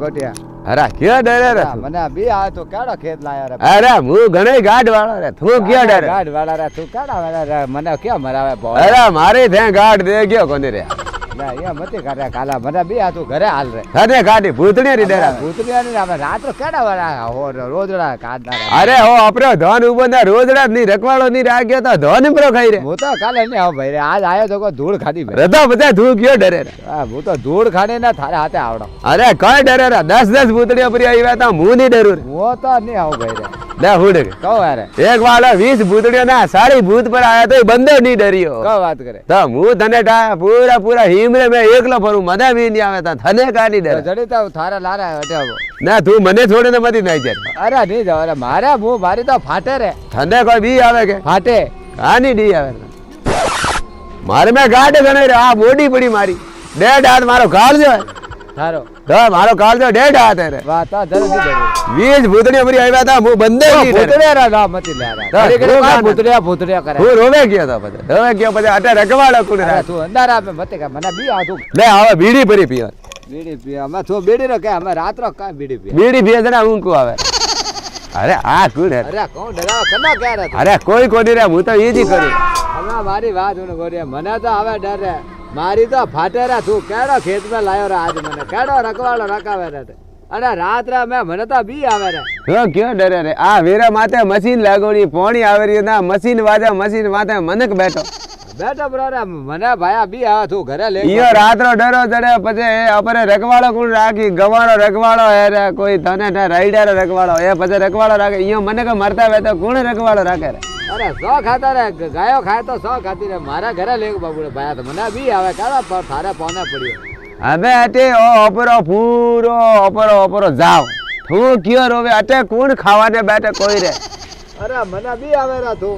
ગોટિયા અરે ક્યાં ડરે રે મને બી આ તો કેડો ખેત લાયા રે અરે હું ઘણે ગાઢ વાળો રે તું ક્યાં ડરે ગાઢ વાળા રે તું કેડા વાળા રે મને ક્યાં મરાવે બોલ અરે મારે ત્યાં ગાઢ દે ગયો કોને રે ના એ મતી કરે કાલા મને બી આ તું ઘરે હાલ રે અરે ગાડી ભૂતણી રી ડરે ભૂતરિયા ની અમે રાત્રે કેડા વાળા હો રોજડા કાઢના અરે હો આપરો ધન ઉભો ના રોજડા ની રખવાળો ની રાગ્યો તો ધન પ્રો ખાઈ રે હું તો કાલે ને આવ ભાઈ રે આજ આયો તો કોઈ ધૂળ ખાધી ભાઈ રધા બધા તું ક્યાં ડરે રે હા હું તો ધૂળ ખાને ના થારે હાથે આવડો અરે કઈ ડરે રે 10 ભૂતણીઓ પરી આવ્યા તો હું નહીં ડરું રે હું તો નહીં આવું ભાઈ રે લે હુડે કહો યાર એક વાળા 20 ભૂતણીઓ ના સારી ભૂત પર આયા તો બંદો નહીં ડર્યો કહો વાત કરે તો હું તને પૂરા હિમરે મેં એકલો ફરું મને બી નહીં આવે તા તને કાની ડરે જડી તો થારા લારા હટાવો ના તું મને છોડીને મતી નહીં જાય અરે નહીં જાવ અરે મારી તો ફાટે રે તને કોઈ બી આવે કે ફાટે કાની ડી આવે મારે મેં ગાડ ગણે રે આ બોડી પડી મારી ડેડ હાથ મારો કાળજો થારો તો મારો કાળજો ડેડ હાથ રે વાહ તા જલ્દી જરૂર 20 ભૂતણીઓ પરી આવ્યા તા હું બંદે નહીં ડરે ભૂતડિયા રા ના મતી લારા ભૂતડિયા કરે હું રોવે ગયો તો પછી અટે રખવાડો કોણ અરે તું અંધાર આપે મતે કે મને બી આ તું લે હવે બીડી પરી પીવા બીડી પી અમે તો બીડી રો કે અમે રાત રો કાઈ બીડી પી બીડી પીએ જણા ઊંઘ આવે અરે આ કોણ હે અરે કોણ ડરાવ કના કે રે અરે કોઈ કોની રે હું તો ઈ જ કરું અમે મારી વાત ઉને ગોરિયા મને તો હવે ડર રે મારી તો ફાટે રે તું કેડો ખેત માં લાયો રે આજ મને કેડો રખવાડો રકાવે રે અને રાત રે મને તો બી આવે રે તો ક્યાં ડરે રે આ વેરા માથે મશીન લાગોણી પોણી આવે રહ્યું ના મશીન માથે મનક બેઠો બ્રો રે મને ભાયા બી આવે તું ઘરે લે ઈયો રાતનો ડરો ચડે પછી અપરે રખવાડો કોણ રાખી ગવાળો રખવાડો હે રે કોઈ તને રાઈડર રખવાડો એ પછી રખવાડો રાખે ઈયો મને કે મરતા વે તો કોણ રખવાડો રાખે રે અરે સો ખાતા રે ગાયો ખાય તો સો ખાતી રે મારા ઘરે લે બાબુ ભાયા તો મને બી આવે કાળા થારે પોને પડ્યો હવે અટે ઓપરો જાવ તું કયો રોવે અટે કોણ ખાવાને બેઠે કોઈ રે અરે મને બી આવે રે તું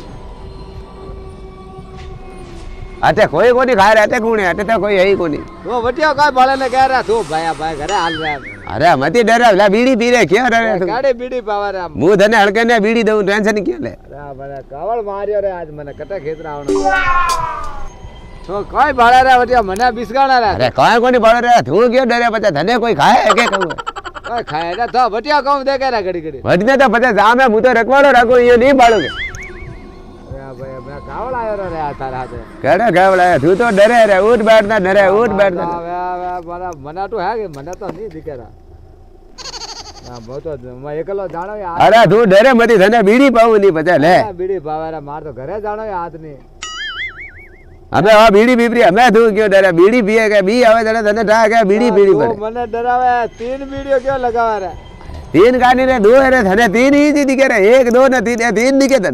અટે કોઈ કોની ખાય રે અટે કોણે અટે તો કોઈ હઈ કોની તો વટિયો કઈ ભલે ને કહે રે તું ભાઈ ઘરે હાલ રે અરે મતી ડરે લા બીડી પી રે ક્યાં ડરે તું ગાડી બીડી પાવા રે હું તને હળકે ને બીડી દઉં ટેન્શન ક્યાં લે અરે મને કવળ માર્યો રે આજ મને કટે ખેતરા આવણો તો કોઈ ભાડે રે વટિયો મને બિસ્ગાણા રે અરે કોઈ કોની ભાડે રે તું ક્યાં ડરે પછી તને કોઈ ખાય કે કહું કોઈ ખાય રે તો વટિયો કહું દેખે રે ઘડી વટને તો પછી જામે હું તો રખવાડો રાખું અહીંયા નહીં પાડું કે ભાઈ મેં કાવળ આવ્યો રે આ તારા હાથે કેડે ગાવડા તું તો ડરે રે ઉઠ બેઠ ના ડરે ઉઠ બેઠ ના હવે મને તો હે કે મને તો નહીં દીકરા ના બહુ તો એકલો જાણો અરે તું ડરે મતી તને બીડી પાવું નહીં પછી લે બીડી ભાવે રે માર તો ઘરે જાણો હાથ ની હવે આ બીડી પીપરી અમે તું કયો ડરે બીડી પીએ કે બી આવે તને ઠા કે બીડી પીડી પડે મને ડરાવે 3 બીડીઓ ક્યો લગાવે રે 3 કાની રે 2 રે તને 3 ઈ દીકે રે 1 2 ને 3 3 દીકે તને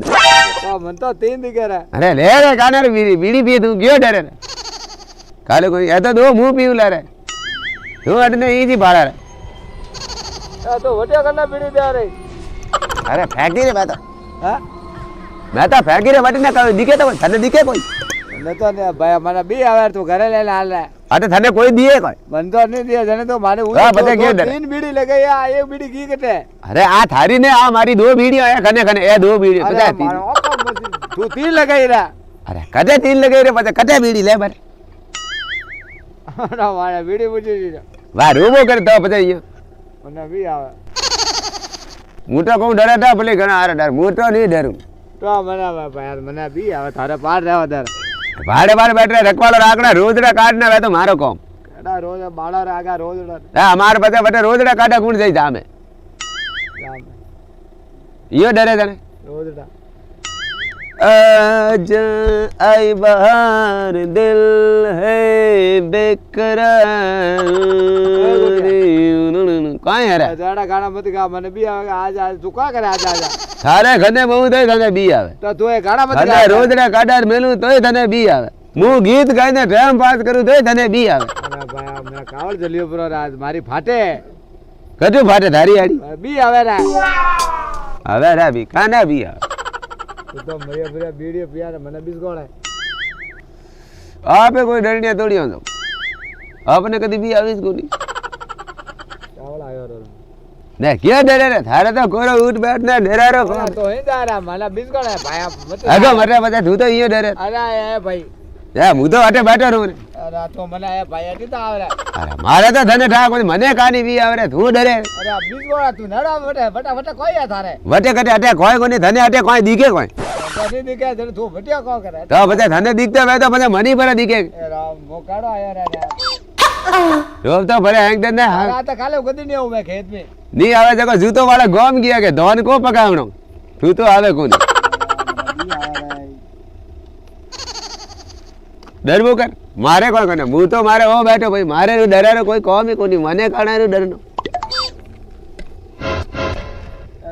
તો મન તો 3 દીકે રે અરે લે રે કાને રે બીડી પીએ તું કયો ડરે રે કાલે કોઈ એ તો દો મું પીવું લે રે તું અટને ઈ જી ભાડા રે તો વટિયા કરના બીડી દે રે અરે ફેંકી રે બાતો હા મેં તો ફેંકી રે વટીને કહ્યું દીકે તો તને દીકે કોઈ ન તો ને ભાઈ મને બી આવે તું ઘરે લઈને હાલ રે અરે તને કોઈ દીએ કોઈ મન તો નહીં દે જને તો મારે હા પછી કે ડરે 3 બીડી લગાઈ આ 1 બીડી કી કટે અરે આ થારી ને આ મારી 2 બીડી આયા કને કને એ 2 બીડી પતા તું 3 લગાઈ રે અરે કટે 3 લગાઈ રે પછી કટે બીડી લે બર ના મારે બીડી પૂછી દીધો વાહ રોબો કર તો પછી અહીંયા મને બી આવે હું તો કહું ડરે તા ભલે ઘણા આરે ડર હું તો નહીં ડરું તો મને ભાઈ મને બી આવે તારે પાર રહેવા તારે ભાડે બેઠે રખવાડો રાખડા રોજડા કાઢ ના તો મારો કોમ કેડા રોજ બાળા રાગા રોજ હા અમારે પછી રોજડા કાઢા કોણ જઈ જામે યો ડરે તને રોજડા आज आई बहार दिल है बेकरार કાઈ હરે જાડા ગાણા મત ગા મને બી આવે આજ તું કા કરે આજ થારે ઘને બહુ થાય તને બી આવે તો તું એ ગાણા મત ગા રોજડા કાઢાર મેલું તોય તને બી આવે હું ગીત ગાઈને ટાઈમ પાસ કરું તોય તને બી આવે અરે ભાઈ મે કાવળ જલ્યો બ્રો આજ મારી ફાટે કટુ ફાટે ધારી આડી બી આવે રે હવે રે બી કાના બી આવે તો મરિયા બીડીઓ પિયા મને બીસ ગોળે આપે કોઈ ડરણિયા તોડ્યો તો આપને કદી બી આવીશ કોની કાવળ આવ્યો રો ને ક્યાં ડરે રે થારે તો કોરો ઉઠ બેઠ ને ડરારો તો હે દારા મને બીસ ગોળે ભાઈ મત આગો મરે બધા તું તો અહીંયા ડરે અરે એ ભાઈ એ હું તો વાટે બેઠો રહું ને અરે તો મને આ ભાઈ હતી તો આવે રે. અરે મારે તો ધને ઠાક હોય, મને કાની બી આવે રે, તું ડરે અરે આ બીજ ગોળા તું નડા વટે વટા કોઈ આ થારે વટે કટે અટે કોઈ કોની ધને અટે કોઈ દીકે કોઈ તને દીકે તને તું વટ્યા કો કરે તો પછી ધને દીકતો વે તો પછી મની પર દીકે એ રામ મો કાઢો આયો રે રોબ તો ભલે હેંગ દે ને આ તો કાલે ગદી ને હું મે ખેત મે ની આવે જકો જૂતો વાળા ગોમ ગયા કે ધોન કો પકાવણો તું તો આવે કોની ડરવું કર મારે કોણ કોને હું તો મારે હો બેઠો ભાઈ મારે ડરારો કોઈ કોમ કોની મને કાણારો ડરનો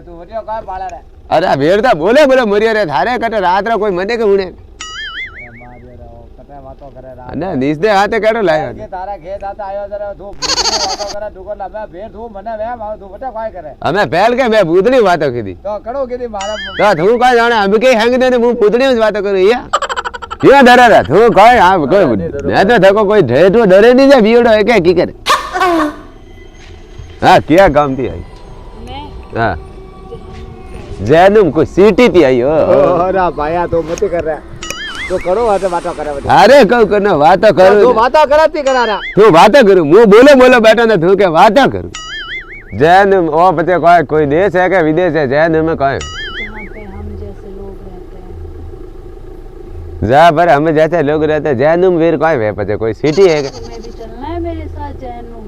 તું વટ્યો કા પાળા રે અરે આ ભેરતા બોલે બોલે મર્યો રે થારે કટે રાત્રે કોઈ મને કે ઉણે મારે રે કટે વાતો કરે રા અને નીસદે હાથે કેડો લાયો કે તારા ખેત આતા આયો જરા તું ભૂતની વાતો કરે તું કોલા મે ભેર તું મને વેમ આવ તું વટે કોઈ કરે અમે પહેલ કે મેં ભૂતની વાતો કીધી તો કડો કીધી મારા તો તું કોઈ જાણે અમે કઈ હેંગ દે ને હું ભૂતની જ વાતો કરું યા ક્યાં ડરે રે તું કોઈ હા કોઈ મેં તો થકો કોઈ ઢેઠો ડરે નહીં જાય બીવડો કે કી કરે હા ક્યાં ગામથી આવી હા જૈનુમ કોઈ સિટી થી આવ્યો ઓરા ભાયા તો મત કર રે તો કડો વાતે વાતો કરે અરે કહું કર વાતો કરું તું વાતો કરાતી કરારા તું વાતો કરું હું બોલો બોલો બેઠો ને તું કે વાતો કરું જૈન ઓ પછી કોઈ દેશ है કે વિદેશ है जैन में कोई जहाँ पर हम जैसे लोग रहते हैं जैनुम वीर कोई है पचे कोई सिटी है क्या तुम्हें भी चलना है मेरे साथ जैनुम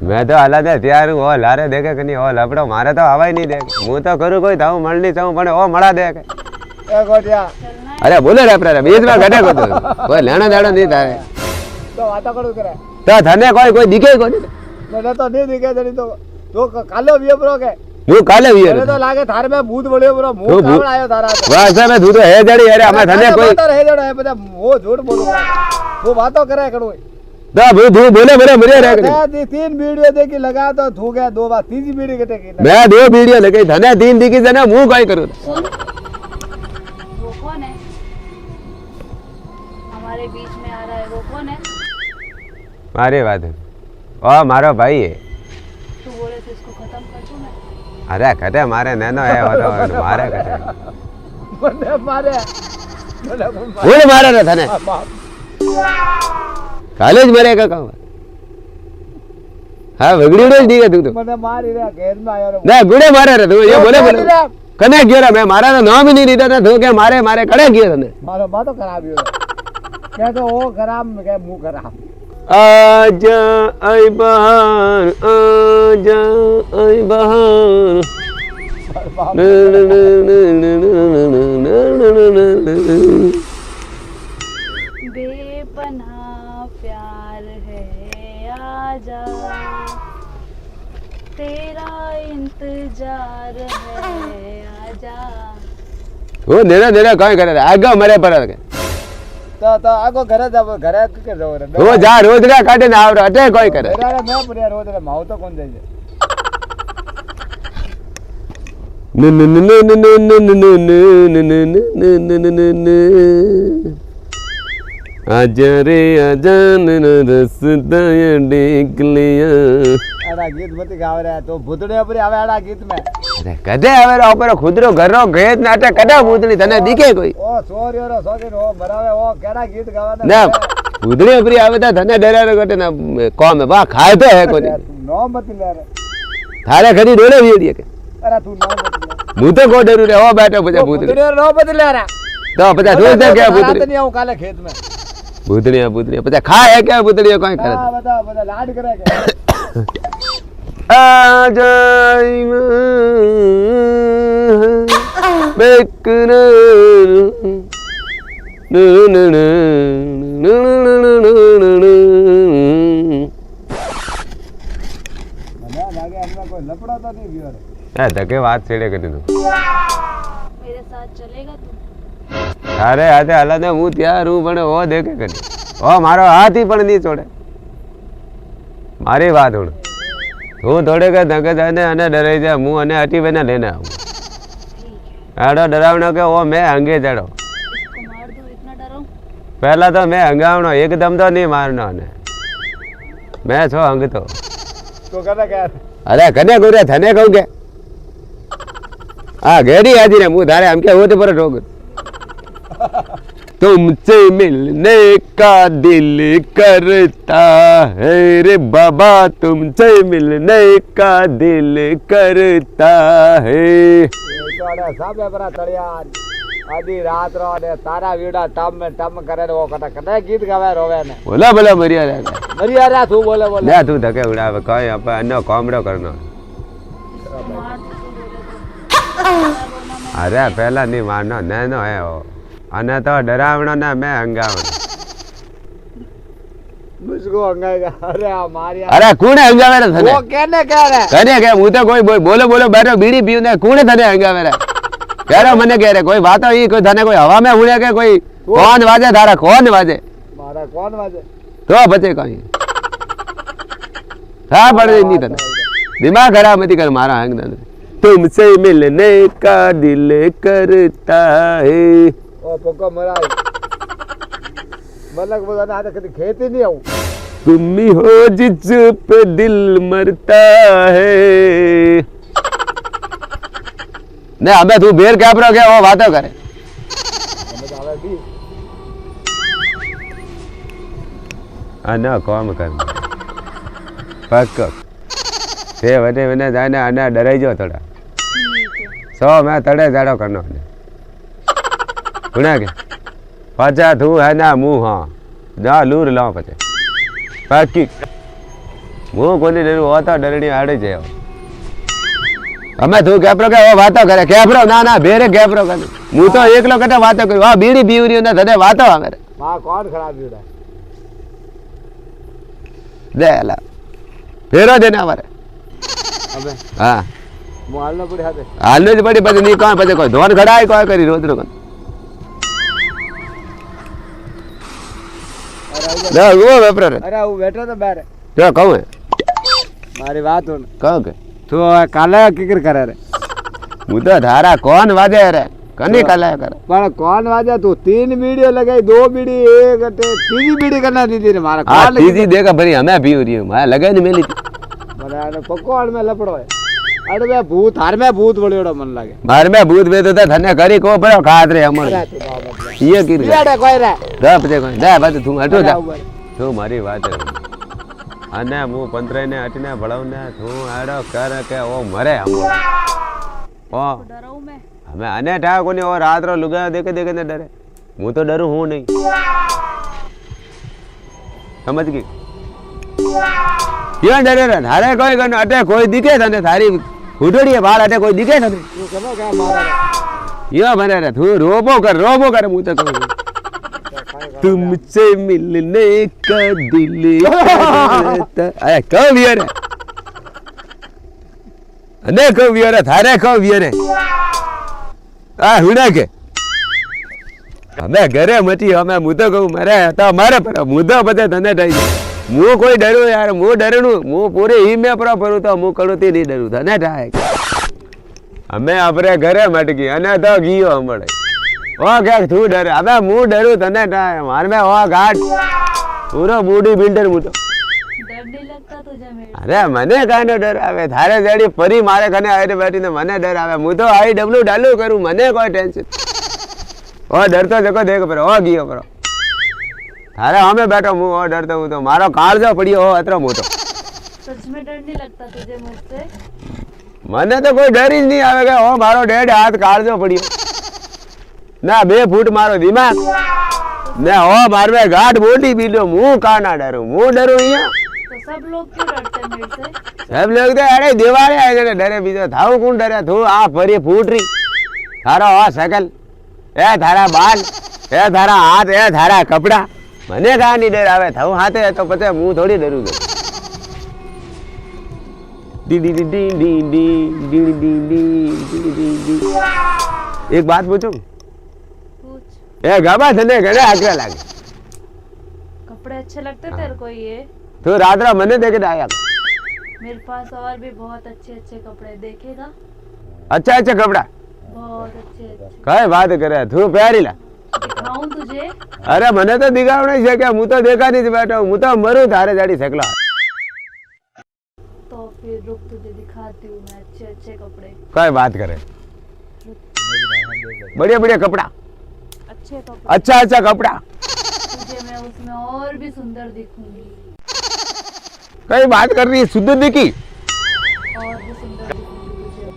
मैं तो हालत है तैयार हूँ ओ लारे देखे कि नहीं ओ लपड़ो मारे तो हवा ही नहीं देखे मुँह तो करूँ कोई थाऊ मल नहीं चाहूँ पण ओ मड़ा देखे એ ગોટિયા अरे बोले रे प्रे बीच में घटे को तो कोई लेना देना नहीं था તો વાતો કરું કરે तो धने कोई दिखे को नहीं મને તો નહીં દીકે જડી તો તો કાલો વિયબરો કે હું કાલે મને વિયર તો લાગે થાર મે ભૂત વળ્યો બરો તું હું ભૂત- કાવળ આયો તારા वासा में तू तो है जड़ी अरे हमें धने कोई વાતો રહે જડો હે બધા હું झूठ બોલું હું વાતો કરે કડું तो तू बोले बोले मरे रे दी तीन वीडियो देखी लगा तो थू गया दो बार तीसरी वीडियो कटे की मैं दो वीडियो लगे धने तीन दिखी जना मुंह कोई करूँ सुन वो कौन है हमारे बीच में आ रहा है वो कौन है मारी बात है ओ मारो भाई है तू बोले तो इसको खत्म कर दूं मैं अरे कटे मारे नैनो है वो तो मारे कटे મને મારે बोले मारे रे धने कॉलेज मरे का कहूँ हाँ बिगड़ी उड़े दी तू तो મને મારી રે ઘેર માં આયો રે ना गुड़े मारे रे तू ये बोले बोले कने गयो रे मैं मारा तो नाम ही नहीं लीधा था तू के मारे मारे कड़े गयो तने મારો બાતો ખરાબ રહ્યો કે તો ઓ ખરાબ કે હું ખરાબ आजा आई बहार आजा आई बहार बेपनाह प्यार है आजा तेरा इंतजार है आजा वो नेरा नेरा कौन करे रे आगे मरे पर તો આગો ઘરે જાવ ઘરે કે જાવ રે वो जा रोजड़ा काटे ना आवरो अटे कोई करे રે મે પડ્યા રોજ રે માવ તો કોણ જાય છે आजा रे अजान रसता देख लिया આડા ગીત મતી ગાવ રે તો ભૂતડે ઉપર આવે આડા ગીત મે अरे कदे आवे ऊपर खुदरो घरो घेत नाटे कदे भूतनी तने दिखे कोई ઓ સોર્યો રો સોકે રો બરાવે ઓ કેડા ગીત ગાવાના ना भूतनी ऊपर आवे ता तने डरारो कटे ना कौन बा खाए तो है कोनी નો મત લે રે थारे खरी डोले वीडियो के અરે તું નો મત લે मु तो को डरू रे ओ बैठो बजा भूतनी ભૂતડે નો મત લે રે तो बजा रोज दे क्या રાત भूतनी નહીં આવું કાલે ખેત મે भूतनी भूतनी बजा खा है क्या भूतनी कोई करे હા બધા બધા લાડ કરે કે आजाइम बेकरार મને લાગે આપણે કોઈ લપડો તો નહીં ગયો રે ए धके बात छेड़े कर तू मेरे साथ चलेगा तू अरे आते हालत में हूँ तैयार हूँ पण वो देखे करी ओ मारो हाथ ही पण नहीं छोड़े मारी बात हूँ तू थोड़े के धके जाने अने डरे जा मुँह अने हटी बेने लेने आऊँ आड़ो डरावनो के वो मैं अंगे चढ़ो इसको मार दूं इतना डराऊं पहला तो मैं हंगावनो एकदम तो नहीं मारनो ने मैं छो हंग तो તો કરે કે अरे कने गुरे थने कहूँ के हाँ घेरी आजी ने मुँह धारे हम के होते पर ठोक तुमसे मिलने का दिल करता है रे बाबा, तुमसे मिलने का दिल करता है. સાબે પરા તળિયા આધી રાત રો ને તારા વીડા ટમ કરે ને ઓ કટા કટા ગીત ગાવે રોવે ને બોલા બોલા મર્યા મરિયા તું બોલે બોલે લે તું ધકે ઉડાવે કઈ આપણે અન્ય કોમડો કરનો. અરે પેલા ની માનો નેનો હે અને તો ડરાવણો ને મેં હંગાવણો. મુસકો અંગાઈગા અરે આ મારિયા અરે કોણે હંગાવે રે તને? ઓ કેને કે રે કને કે હું તો કોઈ બોલો બોલો બેઠો બીડી પીઉં ને કોણે તને હંગાવે રે? કેરો મને કે રે કોઈ વાતો ઈ કોઈ તને કોઈ હવા મે ઉડે કે કોઈ કોણ વાજે તારા કોણ વાજે? મારા કોણ વાજે તો બચે કઈ હા પડે નહીં તને દિમાગ ખરાબ મતી કર મારા હંગ દે. तुमसे मिलने का दिल करता है. ઓ પોકો મરાય મલક બધાને હાથે કદી ખેતી નહીં આવું तुम ही हो जिस पे दिल मरता है. ને અમે તું બેર કેપરો કે ઓ વાતો કરે હવે બી આ ના કોમ કર પક્ક તે વટે વને જાને આના ડરાઈ જો થોડા સો મેં તડે જાડો કરનો સુના કે પાછા તું હે ના મું હા જા લૂર લાવ પછી પાકી હું કોની ડરું હોતા ડરણી આડે જાય અમે તું કેપરો કે વાતો કરે કેપરો ના ના ભેરે કેપરો કરે હું તો એકલો કટા વાતો કર્યું આ બીડી બીવરી ને તને વાતો આવે રે માં કોણ ખરાબ બીડા દે લા ફેરો દે ના મારે હવે હા મોહાલ ન પડી હાથે હાલનો જ પડી પછી નહીં કોણ પછી કોઈ ધોન ઘડાય કોઈ કરી રોજ રોજ વેપરો રે અરે હું બેઠો તો બારે જો કહું મારી વાત હોને કહું કે તો કાલે કિકર કરે રે હું તો ધારા કોણ વાજે રે કની કાલે કરે પણ કોણ વાજે તું 3 वीडियो लगाई 2 बीड़ी एक अटे तीसरी बीड़ी करना दीदी ने मारा હા कौन ત્રીજી દેખા ભરી અમે પીવું રહ્યું મારે લગાઈને મેલી મને પકોડ में लपड़ो है अरे बे भूत हार में भूत बड़ियोड़ो मन लागे મારે મેં ભૂત વેતો તો તને કરી કો પડ્યો ખાત રે અમર अरे तू बाबा ઈએ કીધું येड़े कोई रे જા પછી કોઈ દે બાજુ તું હટો જા ऊपर તું મારી વાત અને હું પંત્રને હટીને ભળવને તું આડો કર કે ઓ મરે અમર ઓ डराऊं मैं અમે આને ઠા કોની ઓ રાત રો લુગા દેખે દેખે ને ડરે હું તો ડરું હું નહીં સમજ ગઈ ક્યાં ડરે રે હારે કોઈ કન અટે કોઈ દીખે તને તારી હુડડીએ બાળ અટે કોઈ દીખે તને तू कनो क्या मारा યો ભરે રે તું રોબો કર હું તો કહું तुमसे मिलने का दिल करता अरे कब रे अने कब रे थारे कब रे आ हुना के અમે ઘરે મટી અમે હું તો કહું મારે તો મારે પર હું તો બધે તને ટાઈ હું કોઈ ડરું યાર હું ડરણું હું પૂરે ઈ મેં પર ફરું તો હું કરું તે નહીં ડરું તને ટાય અમે આપણે ઘરે મટકી અને તો ગયો હમણે ઓ કે તું ડરે હવે હું ડરું તને ટાય માર મે ઓ ઘાટ પૂરો બોડી બિલ્ડર હું તો डर नहीं लगता तुझे मेरे અરે મને કાનો ડર આવે થારે જેડી ફરી મારે કને આવીને બેઠીને મને ડર આવે હું તો આઈ ડબલ્યુ ડાલું કરું મને કોઈ ટેન્શન ઓ ડરતો જકો દેખ પર ઓ ગયો પર થારે અમે બેઠો હું ઓ ડરતો હું તો મારો કાળજો પડ્યો હો અતરો મોટો सच में डर नहीं लगता तुझे मुझसे મને તો કોઈ ડર જ નહીં આવે કે ઓ મારો ડેડ હાથ કાળજો પડ્યો ના 2 ફૂટ મારો દિમાગ ને ઓ મારવે ગાઢ મોટી બીડો હું કાના ડરું હું ડરું અહીંયા तो सब लोग क्यों डरते हैं मेरे से सब लोग तो अरे दिवाळे आए ने डरे बीजो थाव कोण डरे तू आ फरी फूटरी थारो आ सकल ए थारा बाल ए थारा हाथ ए थारा कपड़ा मने का नहीं डर आवे थाव हाथे तो पछे मु थोड़ी डरू छू D D D D D D D D D D D D एक बात पूछूं पूछ ए गाबा तने घणे आकरा लागे कपड़े अच्छे लगते तेरे को ये तू रातरा मने देखे आया मेरे पास और भी बहुत अच्छे अच्छे कपड़े देखेगा अच्छा अच्छा कपड़ा बहुत अच्छे अच्छे कई बात करे तू प्यारी ला दिखाऊं तुझे अरे मने तो दिखावणे छे के मु तो देखा नहीं बैठा हूं तो मरू थारे जाड़ी सकला तो फिर रुक तुझे दिखाती हूँ मैं अच्छे अच्छे कपड़े कई बात करे बढ़िया बढ़िया कपड़ा अच्छे कपड़े, अच्छा अच्छा कपड़ा। तुझे मैं उसमें और भी सुंदर दिखूंगी, कई बात कर रही है शुद्ध दिखी। और भी सुंदर दिखूंगी तुझे।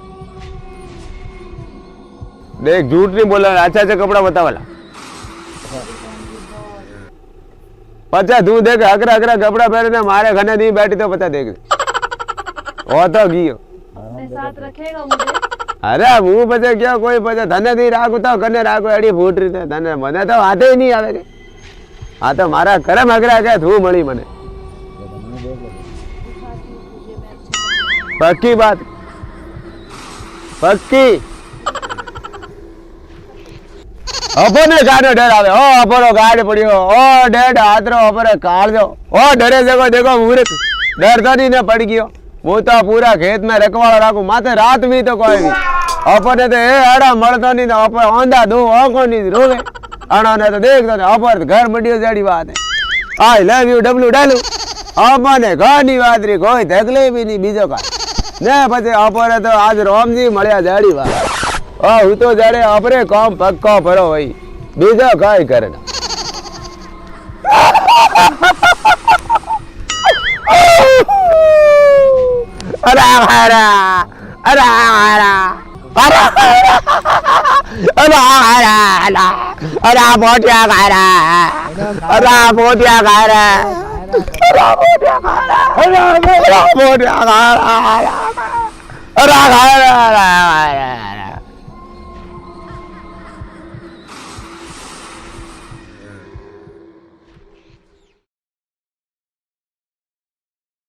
देख झूठ नहीं बोला, अच्छा अच्छा कपड़ा बता वाला। पचा तू देख अकरा अकरा कपड़ा पहने थे मारे घने नहीं बैठी तो पता देख वो तो गियो अपने साथ रखेगा मुझे? अरे હું પછી ક્યાં કોઈ પછી ધને નહીં રાખું તો કને રાખું એડી ફૂટ રીતે ધને મને તો હાથે નહીં આવે કે આ તો મારા કરમ અગરા કે તું મળી મને दिखाती हूँ तुझे मैं अच्छे પક્કી વાત પક્કી અપને ગાડો ડર આવે ઓ અપરો ગાડ પડ્યો ઓ ડેડ હાથરો અપરે કાળજો ઓ ડરે જગો દેખો મૂર્ખ ડર તો નહીં ને પડી ગયો હું તો પૂરા ખેત में રખવાળો રાખું માથે રાત भी तो कोई नहीं अपने तो ए अड़ा મળતો नहीं तो अपर औंधा दो आंखों नहीं रोवे अड़ा ने तो देख तो अपर घर मडियो जड़ी बात है आई लव यू डब्ल्यू डालू अपने घनी बात री कोई तकलीफ भी नहीं बीजो का ने પછી અપરે તો આજ રોમજી મળ્યા જાડી વાત હું તો જાડે અપરે કામ પક્કો ભરો ભાઈ બીજો કઈ કરે ના અરે હારા અરે હારા અરે અરે હારા અરે મોટિયા ગારા અરે મોટિયા ગારા અરે મોટિયા ગારા અરે ગારા